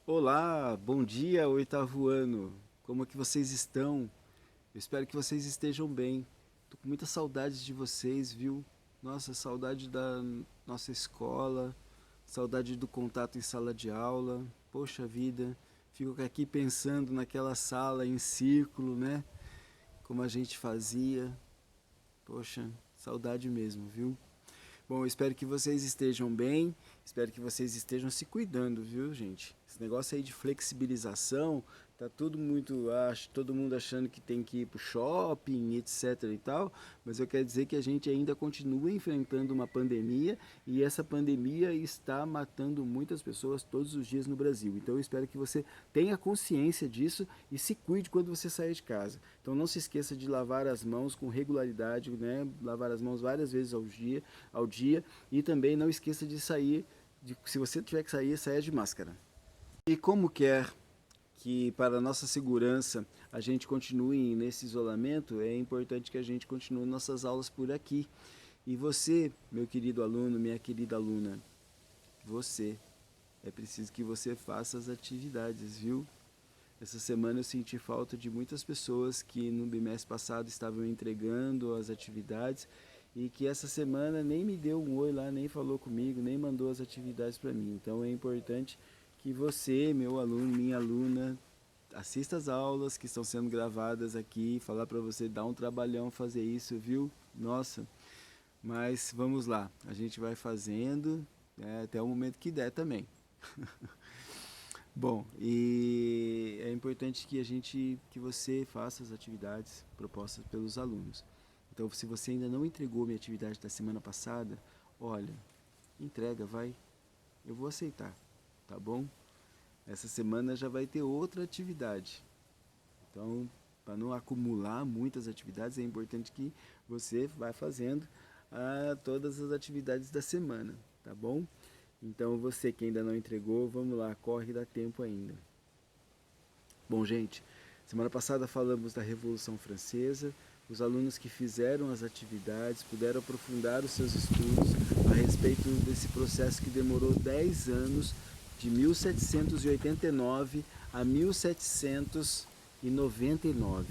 Olá, bom dia, oitavo ano. Como é que vocês estão? Eu espero que vocês estejam bem. Tô com muita saudade de vocês, viu? Nossa, saudade da nossa escola, saudade do contato em sala de aula. Poxa vida, fico aqui pensando naquela sala em círculo, né? Como a gente fazia. Poxa, saudade mesmo, viu? Bom, eu espero que vocês estejam bem, espero que vocês estejam se cuidando, viu, gente? Esse negócio aí de flexibilização, tá tudo muito, acho, todo mundo achando que tem que ir pro shopping, etc e tal, mas eu quero dizer que a gente ainda continua enfrentando uma pandemia e essa pandemia está matando muitas pessoas todos os dias no Brasil. Então eu espero que você tenha consciência disso e se cuide quando você sair de casa. Então não se esqueça de lavar as mãos com regularidade, né? Lavar as mãos várias vezes ao dia e também não esqueça de sair, se você tiver que sair, saia de máscara. E como quer que para a nossa segurança a gente continue nesse isolamento, é importante que a gente continue nossas aulas por aqui. E você, meu querido aluno, minha querida aluna, você, é preciso que você faça as atividades, viu? Essa semana eu senti falta de muitas pessoas que no bimestre passado estavam entregando as atividades e que essa semana nem me deu um oi lá, nem falou comigo, nem mandou as atividades para mim. Então é importante que você, meu aluno, minha aluna, assista às aulas que estão sendo gravadas aqui, falar para você dar um trabalhão fazer isso, viu? Nossa, mas vamos lá, a gente vai fazendo, até o momento que der também. Bom, e é importante que você faça as atividades propostas pelos alunos. Então, se você ainda não entregou minha atividade da semana passada, olha, entrega, vai. Eu vou aceitar, tá bom? Essa semana já vai ter outra atividade. Então, para não acumular muitas atividades, é importante que você vá fazendo todas as atividades da semana, tá bom? Então, você que ainda não entregou, vamos lá, corre, dá tempo ainda. Bom, gente, semana passada falamos da Revolução Francesa. Os alunos que fizeram as atividades puderam aprofundar os seus estudos a respeito desse processo que demorou 10 anos, de 1789 a 1799.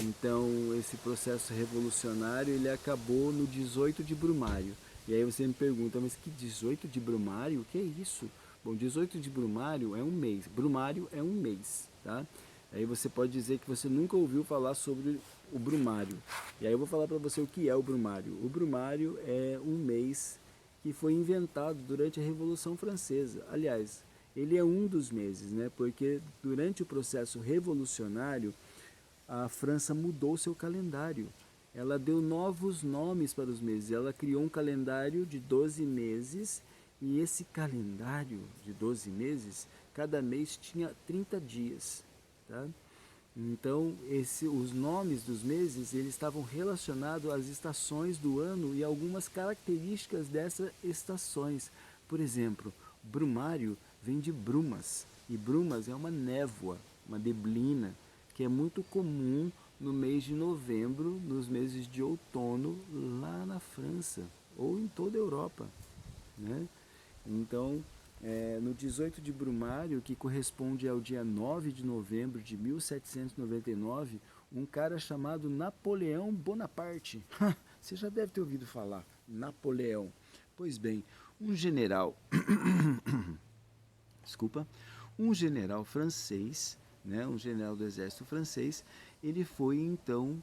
Então, esse processo revolucionário ele acabou no 18 de Brumário. E aí você me pergunta, mas que 18 de Brumário? O que é isso? Bom, 18 de Brumário é um mês. Brumário é um mês, tá? Aí você pode dizer que você nunca ouviu falar sobre o Brumário. E aí eu vou falar para você o que é o Brumário. O Brumário é um mês que foi inventado durante a Revolução Francesa. Aliás, ele é um dos meses, né? Porque durante o processo revolucionário, a França mudou seu calendário. Ela deu novos nomes para os meses. Ela criou um calendário de 12 meses e esse calendário de 12 meses, cada mês tinha 30 dias. Tá? Então, os nomes dos meses eles estavam relacionados às estações do ano e algumas características dessas estações. Por exemplo, brumário vem de brumas, e brumas é uma névoa, uma neblina, que é muito comum no mês de novembro, nos meses de outono, lá na França, ou em toda a Europa. Né? Então, no 18 de Brumário, que corresponde ao dia 9 de novembro de 1799, um cara chamado Napoleão Bonaparte. Você já deve ter ouvido falar, Napoleão. Pois bem, um general, desculpa, um general francês, né, um general do exército francês, ele foi então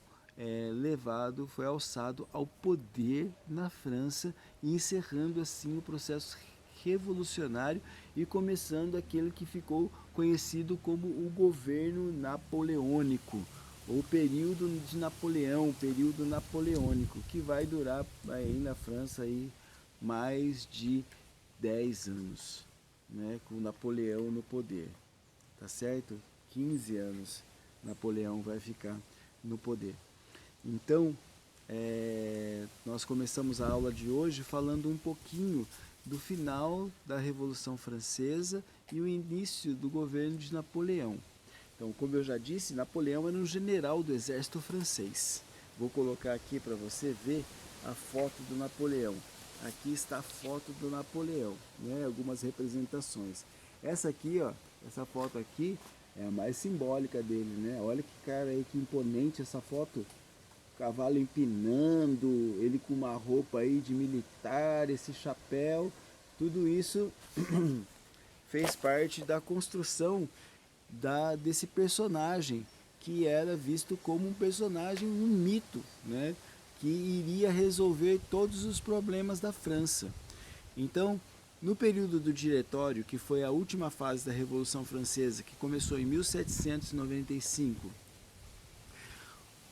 levado, foi alçado ao poder na França, encerrando assim o processo revolucionário e começando aquele que ficou conhecido como o governo napoleônico, ou período de Napoleão, período napoleônico, que vai durar aí na França aí mais de 10 anos, né, com Napoleão no poder, tá certo? 15 anos Napoleão vai ficar no poder. Então, nós começamos a aula de hoje falando um pouquinho do final da Revolução Francesa e o início do governo de Napoleão. Então, como eu já disse, Napoleão era um general do exército francês. Vou colocar aqui para você ver a foto do Napoleão. Aqui está a foto do Napoleão, né? Algumas representações. Essa aqui, ó, essa foto aqui é a mais simbólica dele, né? Olha que cara aí, que imponente essa foto. Cavalo empinando, ele com uma roupa aí de militar, esse chapéu, tudo isso fez parte da construção desse personagem, que era visto como um personagem, um mito, né? Que iria resolver todos os problemas da França. Então, no período do Diretório, que foi a última fase da Revolução Francesa, que começou em 1795,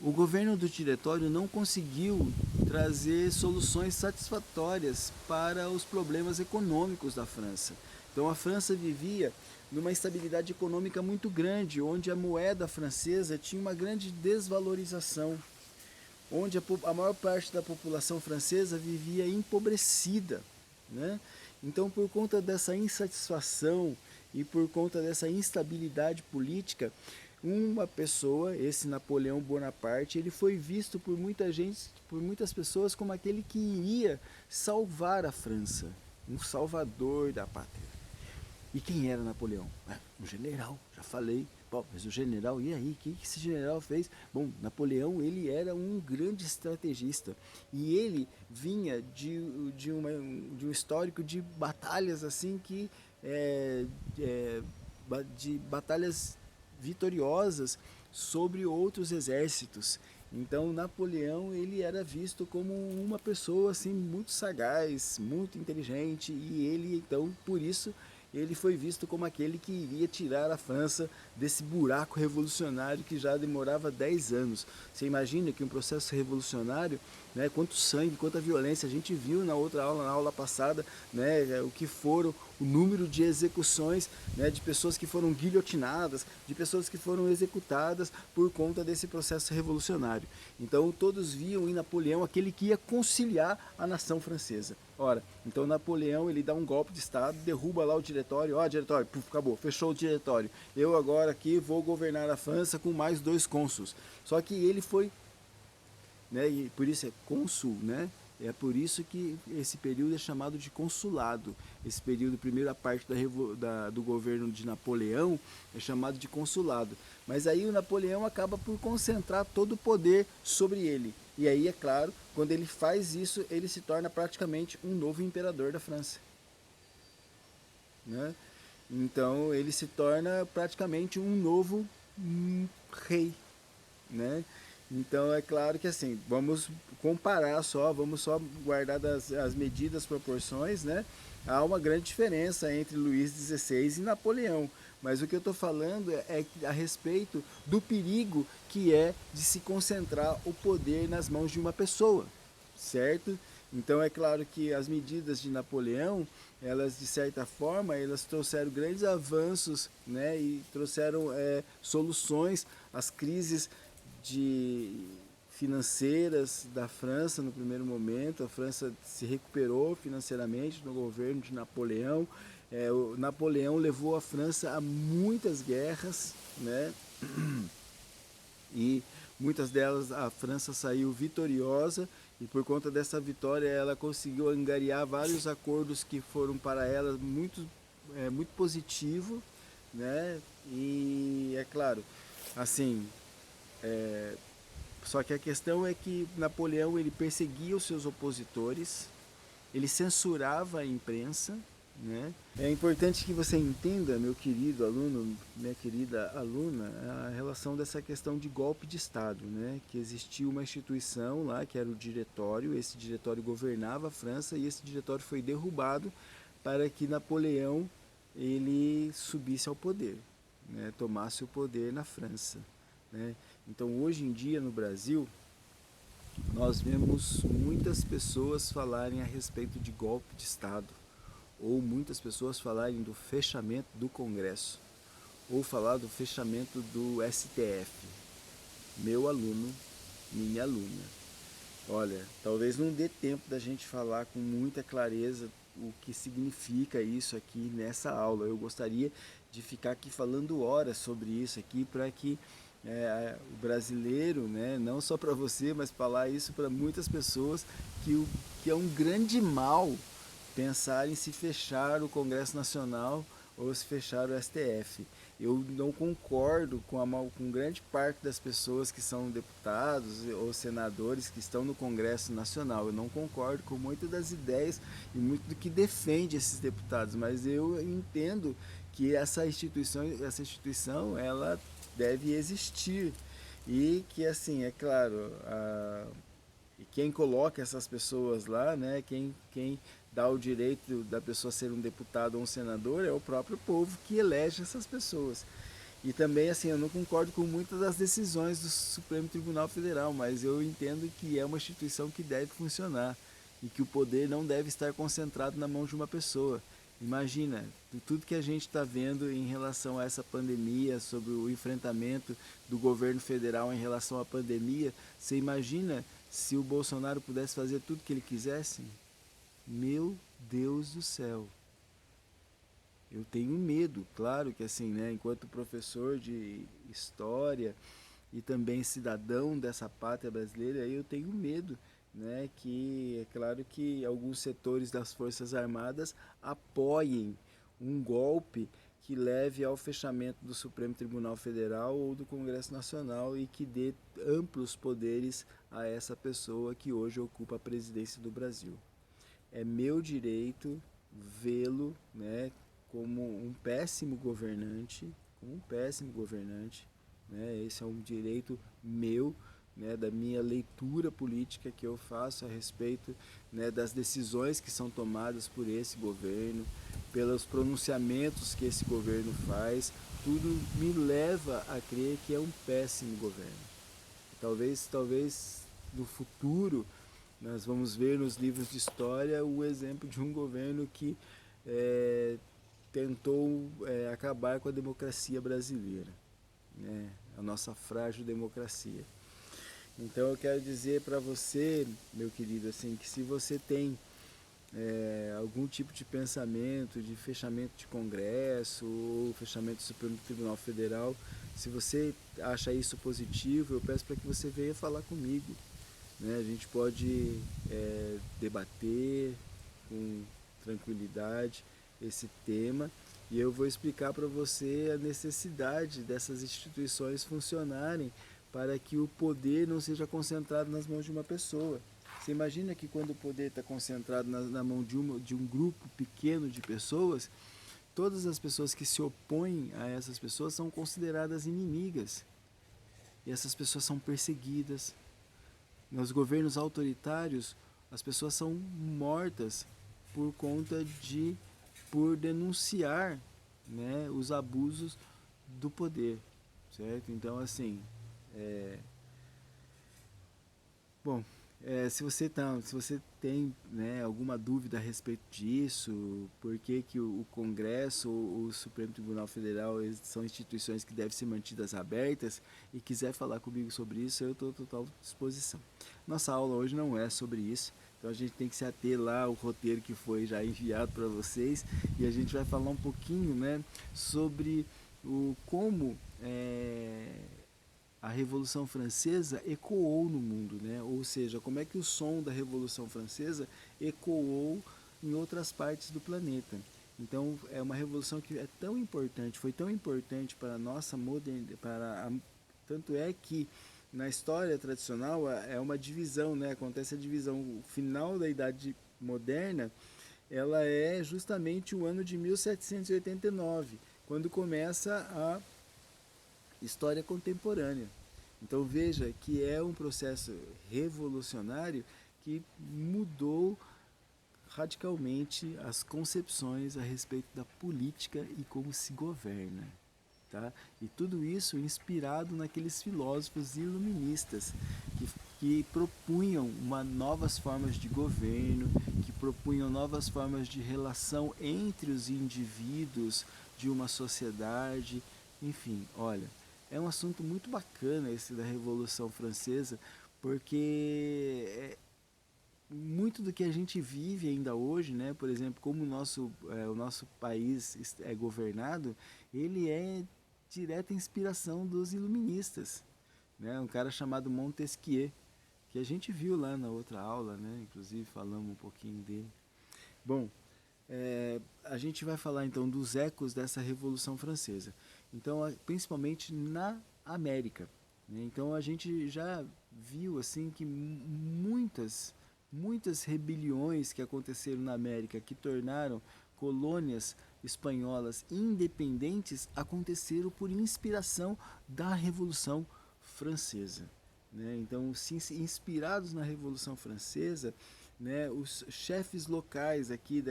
o governo do Diretório não conseguiu trazer soluções satisfatórias para os problemas econômicos da França. Então a França vivia numa instabilidade econômica muito grande, onde a moeda francesa tinha uma grande desvalorização, onde a maior parte da população francesa vivia empobrecida, né? Então, por conta dessa insatisfação e por conta dessa instabilidade política, uma pessoa, esse Napoleão Bonaparte, ele foi visto por muita gente, por muitas pessoas, como aquele que iria salvar a França, um salvador da pátria. E quem era Napoleão? Um general, já falei. Bom, mas o general, e aí? O que esse general fez? Bom, Napoleão, ele era um grande estrategista. E ele vinha de um histórico de batalhas assim que... de batalhas vitoriosas sobre outros exércitos. Então Napoleão, ele era visto como uma pessoa assim muito sagaz, muito inteligente, e ele então por isso ele foi visto como aquele que iria tirar a França desse buraco revolucionário que já demorava 10 anos. Você imagina que um processo revolucionário, né, quanto sangue, quanta violência, a gente viu na outra aula, na aula passada, né, o que foram, o número de execuções, né, de pessoas que foram guilhotinadas, de pessoas que foram executadas por conta desse processo revolucionário. Então todos viam em Napoleão aquele que ia conciliar a nação francesa. Ora, então Napoleão, ele dá um golpe de estado, derruba lá o diretório, diretório, puf, acabou, fechou o diretório. Eu agora aqui vou governar a França com mais 2 cônsuls. Só que ele foi, né, e por isso é cônsul, né? É por isso que esse período é chamado de consulado. Esse período, primeira parte do governo de Napoleão, é chamado de consulado. Mas aí o Napoleão acaba por concentrar todo o poder sobre ele. E aí, é claro, quando ele faz isso, ele se torna praticamente um novo imperador da França, né? Então ele se torna praticamente um novo rei, né? Então é claro que assim, vamos comparar só, vamos só guardar as medidas, proporções, né? Há uma grande diferença entre Luís XVI e Napoleão, mas o que eu estou falando é a respeito do perigo que é de se concentrar o poder nas mãos de uma pessoa, certo? Então é claro que as medidas de Napoleão, elas de certa forma, elas trouxeram grandes avanços, né, e trouxeram soluções às crises financeiras da França no primeiro momento. A França se recuperou financeiramente no governo de Napoleão. O Napoleão levou a França a muitas guerras, né? E muitas delas a França saiu vitoriosa, e por conta dessa vitória ela conseguiu angariar vários acordos que foram para ela muito positivo, né? E é claro, assim, só que a questão é que Napoleão, ele perseguia os seus opositores, ele censurava a imprensa, né? É importante que você entenda, meu querido aluno, minha querida aluna, a relação dessa questão de golpe de Estado, né? Que existia uma instituição lá, que era o diretório. Esse diretório governava a França, e esse diretório foi derrubado para que Napoleão, ele subisse ao poder, né? Tomasse o poder na França, né? Então hoje em dia no Brasil, nós vemos muitas pessoas falarem a respeito de golpe de Estado, ou muitas pessoas falarem do fechamento do Congresso, ou falar do fechamento do STF. Meu aluno, minha aluna, olha, talvez não dê tempo da gente falar com muita clareza o que significa isso aqui nessa aula. Eu gostaria de ficar aqui falando horas sobre isso aqui, para que o brasileiro, né, não só para você, mas falar isso para muitas pessoas, que é um grande mal pensar em se fechar o Congresso Nacional ou se fechar o STF. Eu não concordo com grande parte das pessoas que são deputados ou senadores que estão no Congresso Nacional. Eu não concordo com muitas das ideias e muito do que defende esses deputados, mas eu entendo que essa instituição ela deve existir e que, assim, é claro, e quem coloca essas pessoas lá, né, quem dá o direito da pessoa ser um deputado ou um senador é o próprio povo que elege essas pessoas. E também, assim, eu não concordo com muitas das decisões do Supremo Tribunal Federal, mas eu entendo que é uma instituição que deve funcionar e que o poder não deve estar concentrado na mão de uma pessoa. Imagina, tudo que a gente está vendo em relação a essa pandemia, sobre o enfrentamento do governo federal em relação à pandemia, você imagina se o Bolsonaro pudesse fazer tudo que ele quisesse? Meu Deus do céu. Eu tenho medo, claro que assim, né, enquanto professor de história e também cidadão dessa pátria brasileira, eu tenho medo, né, que é claro que alguns setores das Forças Armadas apoiem um golpe que leve ao fechamento do Supremo Tribunal Federal ou do Congresso Nacional e que dê amplos poderes a essa pessoa que hoje ocupa a presidência do Brasil. É meu direito vê-lo, né, como um péssimo governante, né? Esse é um direito meu, né, da minha leitura política que eu faço a respeito, né, das decisões que são tomadas por esse governo, pelos pronunciamentos que esse governo faz, tudo me leva a crer que é um péssimo governo. Talvez no futuro nós vamos ver nos livros de história o exemplo de um governo que é, tentou acabar com a democracia brasileira, né? A nossa frágil democracia. Então eu quero dizer para você, meu querido, assim, que se você tem algum tipo de pensamento de fechamento de Congresso ou fechamento do Supremo Tribunal Federal, se você acha isso positivo, eu peço para que você venha falar comigo, né? A gente pode debater com tranquilidade esse tema e eu vou explicar para você a necessidade dessas instituições funcionarem para que o poder não seja concentrado nas mãos de uma pessoa. Você imagina que quando o poder está concentrado na mão de um grupo pequeno de pessoas, todas as pessoas que se opõem a essas pessoas são consideradas inimigas. E essas pessoas são perseguidas. Nos governos autoritários, as pessoas são mortas por conta por denunciar, né, os abusos do poder, certo? Então, assim, é, bom, se você tem, né, alguma dúvida a respeito disso, por que o Congresso ou o Supremo Tribunal Federal são instituições que devem ser mantidas abertas e quiser falar comigo sobre isso, eu estou à total disposição. Nossa aula hoje não é sobre isso, então a gente tem que se ater lá ao roteiro que foi já enviado para vocês e a gente vai falar um pouquinho, né, sobre como a Revolução Francesa ecoou no mundo, né? Ou seja, como é que o som da Revolução Francesa ecoou em outras partes do planeta. Então, é uma revolução que é tão importante, foi tão importante para a nossa modernidade, tanto é que na história tradicional é uma divisão, né? Acontece a divisão, o final da Idade Moderna, ela é justamente o ano de 1789, quando começa a história contemporânea. Então veja que é um processo revolucionário que mudou radicalmente as concepções a respeito da política e como se governa. Tá? E tudo isso inspirado naqueles filósofos iluministas que propunham novas formas de governo, que propunham novas formas de relação entre os indivíduos de uma sociedade. Enfim, olha, é um assunto muito bacana esse da Revolução Francesa, porque muito do que a gente vive ainda hoje, né? Por exemplo, como o nosso país é governado, ele é direta inspiração dos iluministas, né? Um cara chamado Montesquieu, que a gente viu lá na outra aula, né? Inclusive falamos um pouquinho dele. Bom, A gente vai falar então dos ecos dessa Revolução Francesa. Então, principalmente na América, né? Então a gente já viu assim que muitas rebeliões que aconteceram na América, que tornaram colônias espanholas independentes, aconteceram por inspiração da Revolução Francesa, né? Então, inspirados na Revolução Francesa, né, os chefes locais aqui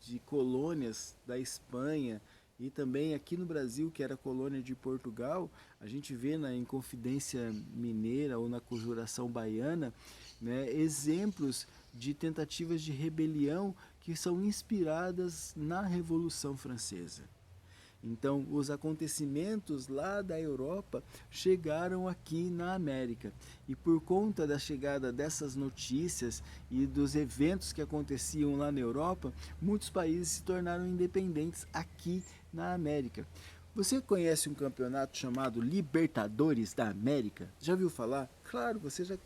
de colônias da Espanha e também aqui no Brasil, que era colônia de Portugal, a gente vê na Inconfidência Mineira ou na Conjuração Baiana, né, exemplos de tentativas de rebelião que são inspiradas na Revolução Francesa. Então, os acontecimentos lá da Europa chegaram aqui na América. E por conta da chegada dessas notícias e dos eventos que aconteciam lá na Europa, muitos países se tornaram independentes aqui na América. Você conhece um campeonato chamado Libertadores da América? Já viu falar? Claro,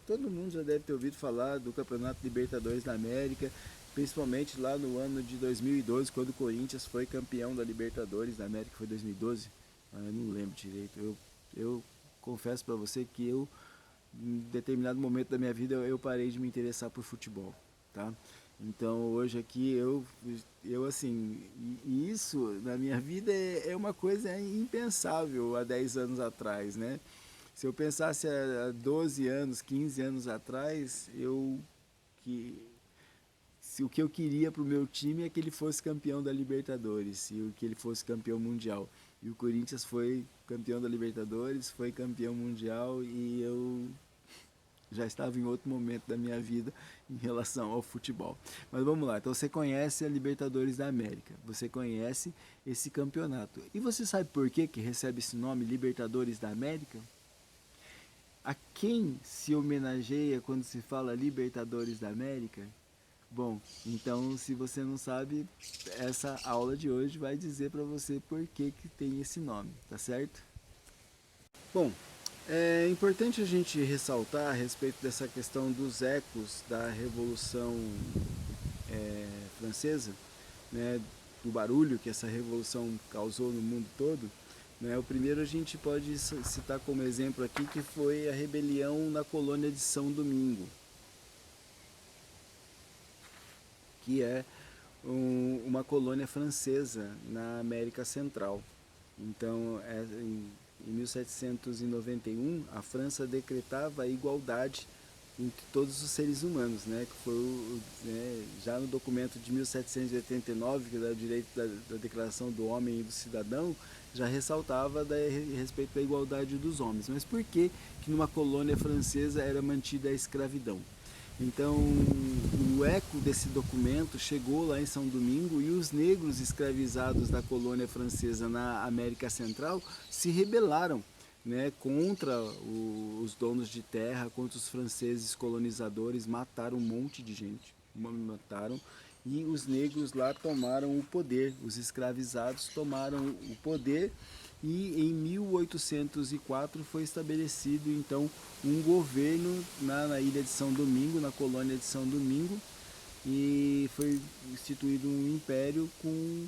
todo mundo já deve ter ouvido falar do Campeonato Libertadores da América, principalmente lá no ano de 2012, quando o Corinthians foi campeão da Libertadores da América. Foi 2012? Eu não lembro direito. Eu confesso para você que em determinado momento da minha vida, eu parei de me interessar por futebol, tá? Então hoje aqui eu assim, e isso na minha vida é uma coisa impensável há 10 anos atrás, né? Se eu pensasse há 12 anos, 15 anos atrás, que se o que eu queria para o meu time é que ele fosse campeão da Libertadores e o que ele fosse campeão mundial. E o Corinthians foi campeão da Libertadores, foi campeão mundial e eu já estava em outro momento da minha vida em relação ao futebol. Mas vamos lá, então você conhece a Libertadores da América, você conhece esse campeonato. E você sabe por que recebe esse nome Libertadores da América? A quem se homenageia quando se fala Libertadores da América? Bom, então se você não sabe, essa aula de hoje vai dizer para você por que tem esse nome, tá certo? Bom, é importante a gente ressaltar a respeito dessa questão dos ecos da Revolução Francesa, né, do barulho que essa revolução causou no mundo todo. Né? O primeiro a gente pode citar como exemplo aqui que foi a rebelião na colônia de São Domingo, que é uma colônia francesa na América Central. Então, em 1791, a França decretava a igualdade entre todos os seres humanos, né? Que foi já no documento de 1789, que dá o direito da Declaração do Homem e do Cidadão, já ressaltava a respeito da igualdade dos homens. Mas por que numa colônia francesa era mantida a escravidão? Então, o eco desse documento chegou lá em São Domingo e os negros escravizados da colônia francesa na América Central se rebelaram, né, contra os donos de terra, contra os franceses colonizadores, mataram um monte de gente, mataram, e os negros lá tomaram o poder, os escravizados tomaram o poder. E em 1804 foi estabelecido então um governo na ilha de São Domingo, na colônia de São Domingo, e foi instituído um império com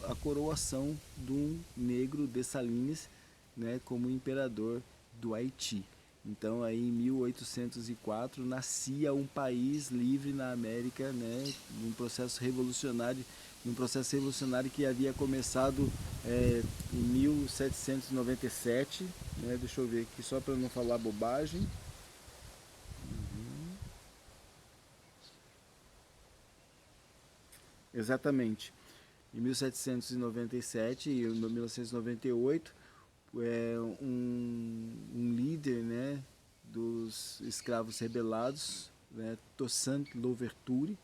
a coroação de um negro Dessalines, né, como imperador do Haiti. Então aí em 1804 nascia um país livre na América, né, num processo revolucionário que havia começado em 1797, né, deixa eu ver aqui só para não falar bobagem. Exatamente. Em 1797 e 1998, um líder, né, dos escravos rebelados, né, Toussaint Louverture,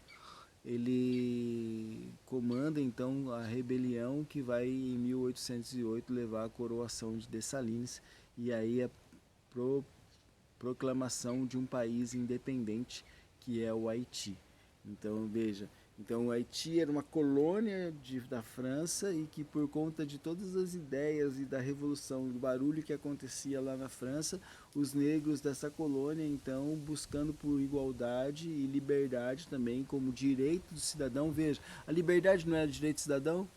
ele comanda então a rebelião que vai em 1808 levar a coroação de Dessalines e aí a pro, proclamação de um país independente que é o Haiti. Então veja, Então o Haiti era uma colônia da França e que por conta de todas as ideias e da revolução, do barulho que acontecia lá na França, os negros dessa colônia então buscando por igualdade e liberdade também como direito do cidadão. Veja, a liberdade não era direito do cidadão?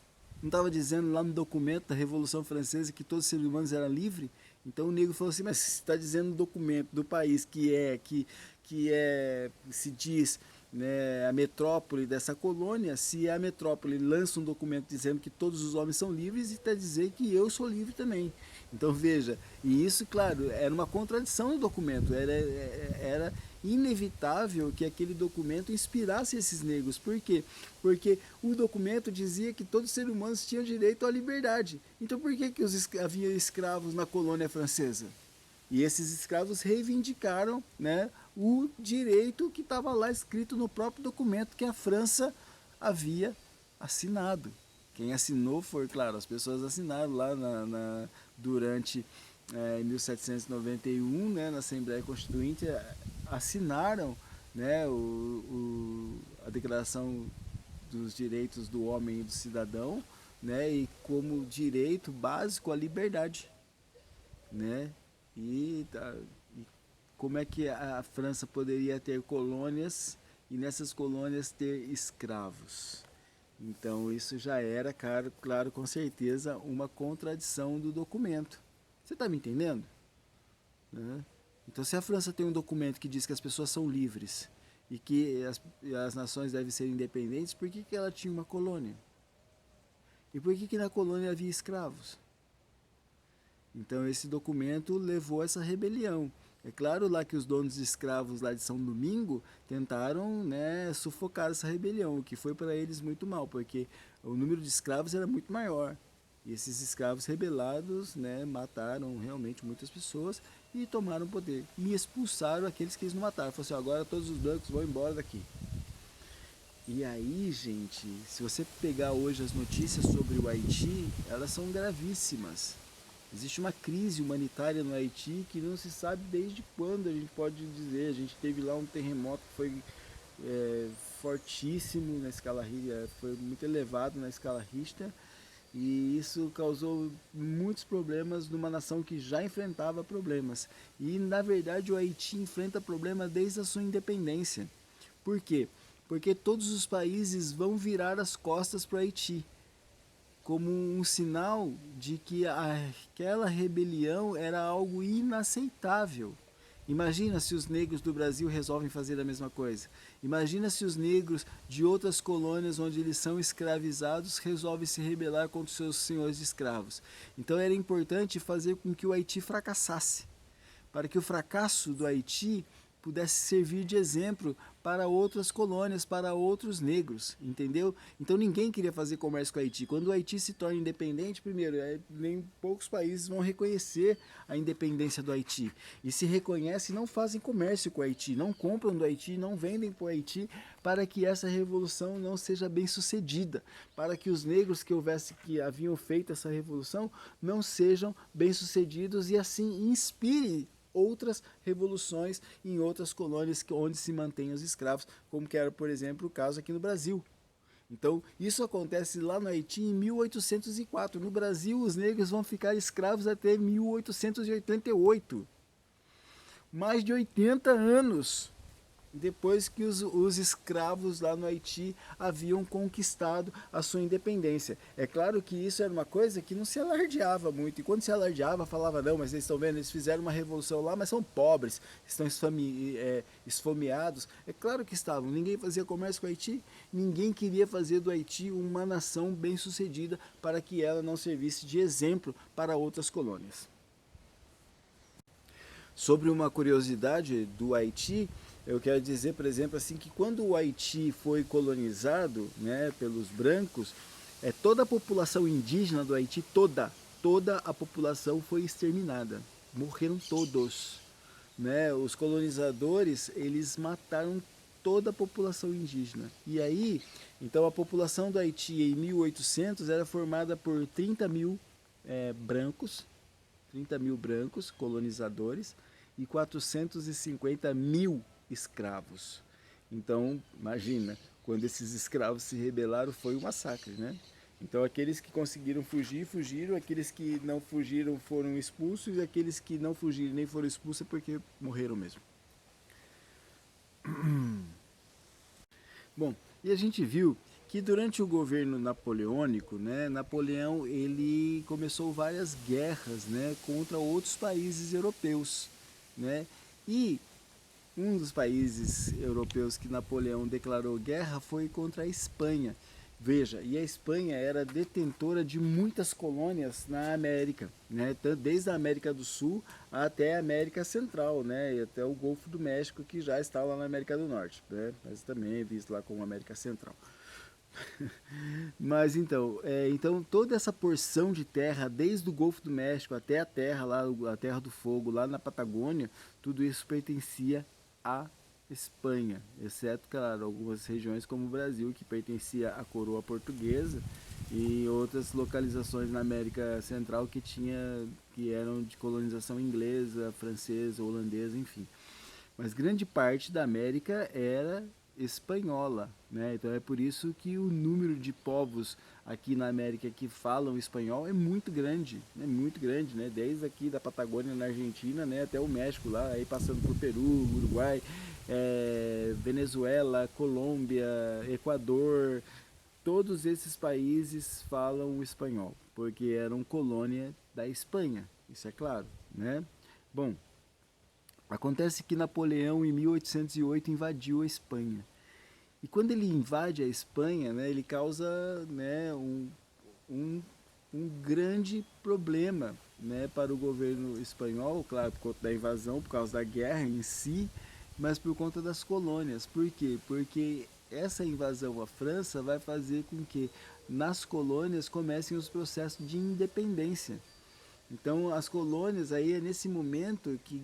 Não estava dizendo lá no documento da Revolução Francesa que todos os seres humanos eram livres? Então o negro falou assim, mas você está dizendo no documento do país que se diz, né, a metrópole dessa colônia, se a metrópole lança um documento dizendo que todos os homens são livres, está dizer que eu sou livre também. Então veja, e isso, claro, era uma contradição no documento, era inevitável que aquele documento inspirasse esses negros. Por quê? Porque o documento dizia que todos os seres humanos tinham direito à liberdade. Então por que havia escravos na colônia francesa? E esses escravos reivindicaram, né, o direito que estava lá escrito no próprio documento que a França havia assinado. Quem assinou foi, claro, as pessoas assinaram lá durante 1791, né, na Assembleia Constituinte, assinaram, né, a Declaração dos Direitos do Homem e do Cidadão, né, e como direito básico a liberdade, né? E, e como é que a França poderia ter colônias e nessas colônias ter escravos? Então isso já era, claro, com certeza, uma contradição do documento. Você está me entendendo? Né? Então se a França tem um documento que diz que as pessoas são livres e que as nações devem ser independentes, por que ela tinha uma colônia? E por que na colônia havia escravos? Então esse documento levou a essa rebelião. É claro lá que os donos de escravos lá de São Domingo tentaram, né, sufocar essa rebelião, o que foi para eles muito mal, porque o número de escravos era muito maior. E esses escravos rebelados, né, mataram realmente muitas pessoas e tomaram o poder. E expulsaram aqueles que eles não mataram. Falaram assim, agora todos os brancos vão embora daqui. E aí, gente, se você pegar hoje as notícias sobre o Haiti, elas são gravíssimas. Existe uma crise humanitária no Haiti que não se sabe desde quando, a gente pode dizer. A gente teve lá um terremoto que foi fortíssimo na escala Richter, foi muito elevado na escala Richter, e isso causou muitos problemas numa nação que já enfrentava problemas. E na verdade o Haiti enfrenta problemas desde a sua independência. Por quê? Porque todos os países vão virar as costas para o Haiti, como um sinal de que aquela rebelião era algo inaceitável. Imagina se os negros do Brasil resolvem fazer a mesma coisa. Imagina se os negros de outras colônias onde eles são escravizados resolvem se rebelar contra os seus senhores de escravos. Então era importante fazer com que o Haiti fracassasse, para que o fracasso do Haiti pudesse servir de exemplo para outras colônias, para outros negros, entendeu? Então ninguém queria fazer comércio com o Haiti. Quando o Haiti se torna independente, primeiro, nem poucos países vão reconhecer a independência do Haiti. E se reconhecem, não fazem comércio com o Haiti, não compram do Haiti, não vendem para o Haiti, para que essa revolução não seja bem sucedida, para que os negros que haviam feito essa revolução não sejam bem sucedidos e assim inspire outras revoluções em outras colônias onde se mantêm os escravos, como que era, por exemplo, o caso aqui no Brasil. Então, isso acontece lá no Haiti em 1804. No Brasil, os negros vão ficar escravos até 1888. Mais de 80 anos depois que os escravos lá no Haiti haviam conquistado a sua independência. É claro que isso era uma coisa que não se alardeava muito, e quando se alardeava, falava, não, mas eles estão vendo, eles fizeram uma revolução lá, mas são pobres, estão esfomeados. É claro que estavam, ninguém fazia comércio com o Haiti, ninguém queria fazer do Haiti uma nação bem-sucedida para que ela não servisse de exemplo para outras colônias. Sobre uma curiosidade do Haiti, eu quero dizer, por exemplo, assim, que quando o Haiti foi colonizado, né, pelos brancos, toda a população indígena do Haiti, toda a população foi exterminada. Morreram todos. Né? Os colonizadores, eles mataram toda a população indígena. E aí, então a população do Haiti em 1800 era formada por 30 mil brancos, 30 mil brancos colonizadores e 450 mil escravos. Então, imagina, quando esses escravos se rebelaram, foi um massacre, né? Então aqueles que conseguiram fugir, fugiram, aqueles que não fugiram foram expulsos, e aqueles que não fugiram nem foram expulsos é porque morreram mesmo. Bom, e a gente viu que durante o governo napoleônico, né, Napoleão ele começou várias guerras, né, contra outros países europeus, né? E um dos países europeus que Napoleão declarou guerra foi contra a Espanha. Veja, e a Espanha era detentora de muitas colônias na América, né? Desde a América do Sul até a América Central, né? E até o Golfo do México, que já está lá na América do Norte, né? Mas também é visto lá como América Central. Mas então, então toda essa porção de terra, desde o Golfo do México até a terra lá, a Terra do Fogo, lá na Patagônia, tudo isso pertencia à Espanha, exceto, claro, algumas regiões como o Brasil, que pertencia à coroa portuguesa, e outras localizações na América Central que eram de colonização inglesa, francesa, holandesa, enfim. Mas grande parte da América era espanhola, né? Então é por isso que o número de povos aqui na América que falam espanhol é muito grande, né? Desde aqui da Patagônia na Argentina, né, até o México lá, aí passando por Peru, Uruguai, Venezuela, Colômbia, Equador, todos esses países falam espanhol, porque eram colônia da Espanha, isso é claro, né? Bom, acontece que Napoleão, em 1808, invadiu a Espanha. E quando ele invade a Espanha, né, ele causa, né, um, um grande problema, né, para o governo espanhol, claro, por conta da invasão, por causa da guerra em si, mas por conta das colônias. Por quê? Porque essa invasão à França vai fazer com que nas colônias comecem os processos de independência. Então as colônias aí é nesse momento que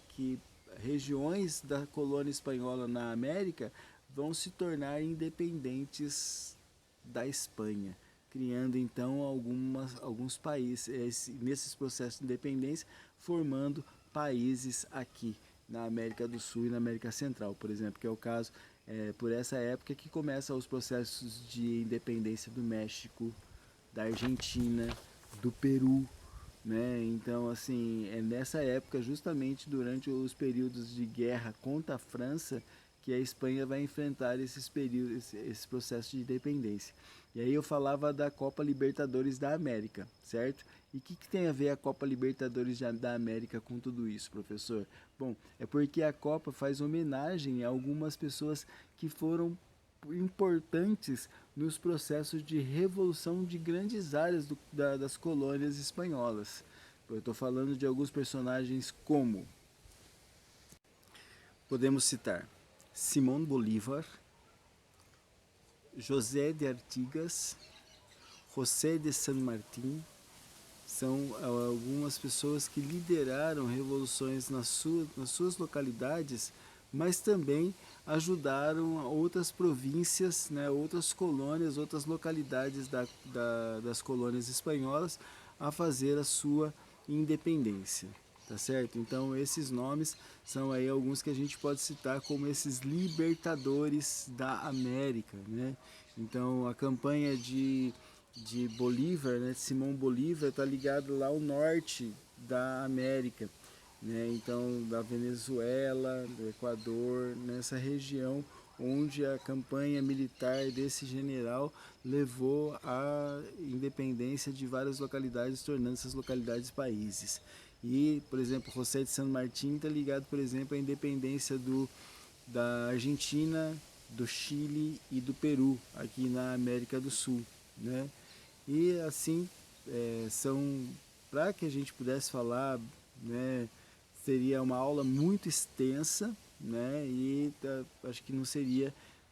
que regiões da colônia espanhola na América vão se tornar independentes da Espanha, criando então alguns países nesses processos de independência, formando países aqui na América do Sul e na América Central, por exemplo, que é o caso por essa época que começam os processos de independência do México, da Argentina, do Peru, né? Então, assim, é nessa época, justamente durante os períodos de guerra contra a França, que a Espanha vai enfrentar esses períodos, esse processo de independência. E aí eu falava da Copa Libertadores da América, certo? E o que tem a ver a Copa Libertadores da América com tudo isso, professor? Bom, é porque a Copa faz homenagem a algumas pessoas que foram importantes nos processos de revolução de grandes áreas das colônias espanholas. Eu estou falando de alguns personagens como, podemos citar, Simón Bolívar, José de Artigas, José de San Martín. São algumas pessoas que lideraram revoluções nas suas localidades, mas também ajudaram outras províncias, né, outras colônias, outras localidades das colônias espanholas a fazer a sua independência, tá certo? Então esses nomes são aí alguns que a gente pode citar como esses libertadores da América, né? Então a campanha de Bolívar, né, Simão Bolívar, está ligado lá ao norte da América, né? Então da Venezuela, do Equador, nessa região onde a campanha militar desse general levou à independência de várias localidades, tornando essas localidades países. E, por exemplo, José de San Martín está ligado, por exemplo, à independência da Argentina, do Chile e do Peru, aqui na América do Sul, né? E assim, são, para que a gente pudesse falar, né, seria uma aula muito extensa, né, e acho que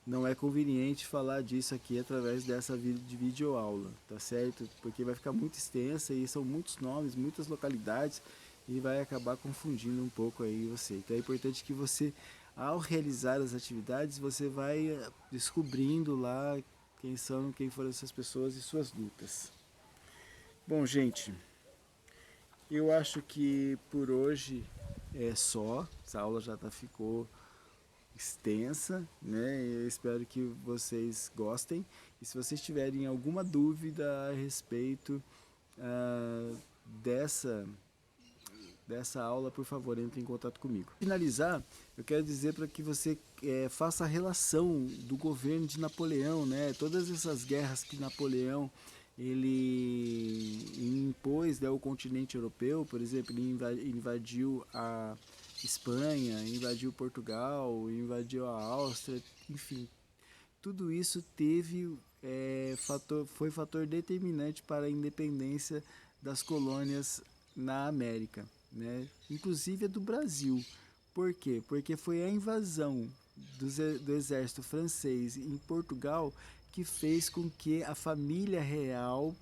não é conveniente falar disso aqui através dessa de videoaula, tá certo? Porque vai ficar muito extensa e são muitos nomes, muitas localidades e vai acabar confundindo um pouco aí você. Então é importante que você, ao realizar as atividades, você vai descobrindo lá quem foram essas pessoas e suas lutas. Bom, gente, eu acho que por hoje é só. Essa aula já ficou extensa, né? Eu espero que vocês gostem. E se vocês tiverem alguma dúvida a respeito ah, dessa dessa aula, por favor, entre em contato comigo. Para finalizar, eu quero dizer para que você faça a relação do governo de Napoleão, né? Todas essas guerras que Napoleão ele impôs, né, o continente europeu, por exemplo, ele invadiu a Espanha, invadiu Portugal, invadiu a Áustria, enfim, tudo isso foi fator determinante para a independência das colônias na América, né? Inclusive a do Brasil. Por quê? Porque foi a invasão do exército francês em Portugal que fez com que a família real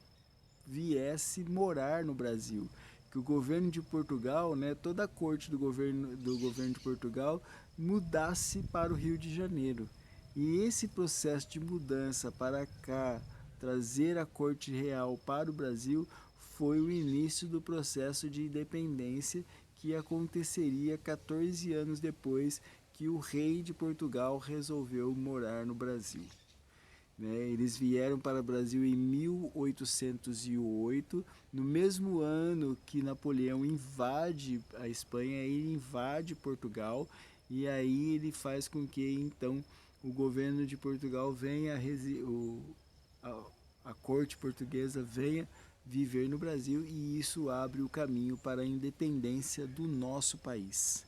viesse morar no Brasil. Que o governo de Portugal, né, toda a corte do governo de Portugal mudasse para o Rio de Janeiro. E esse processo de mudança para cá, trazer a corte real para o Brasil, foi o início do processo de independência que aconteceria 14 anos depois que o rei de Portugal resolveu morar no Brasil. Né? Eles vieram para o Brasil em 1808, no mesmo ano que Napoleão invade a Espanha, ele invade Portugal, e aí ele faz com que então o governo de Portugal venha, a corte portuguesa venha viver no Brasil, e isso abre o caminho para a independência do nosso país.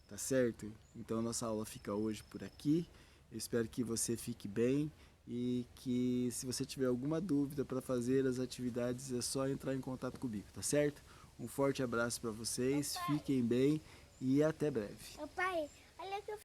Tá certo? Então nossa aula fica hoje por aqui. Eu espero que você fique bem e que, se você tiver alguma dúvida para fazer as atividades, é só entrar em contato comigo, tá certo? Um forte abraço para vocês, fiquem bem e até breve. Pai, olha que eu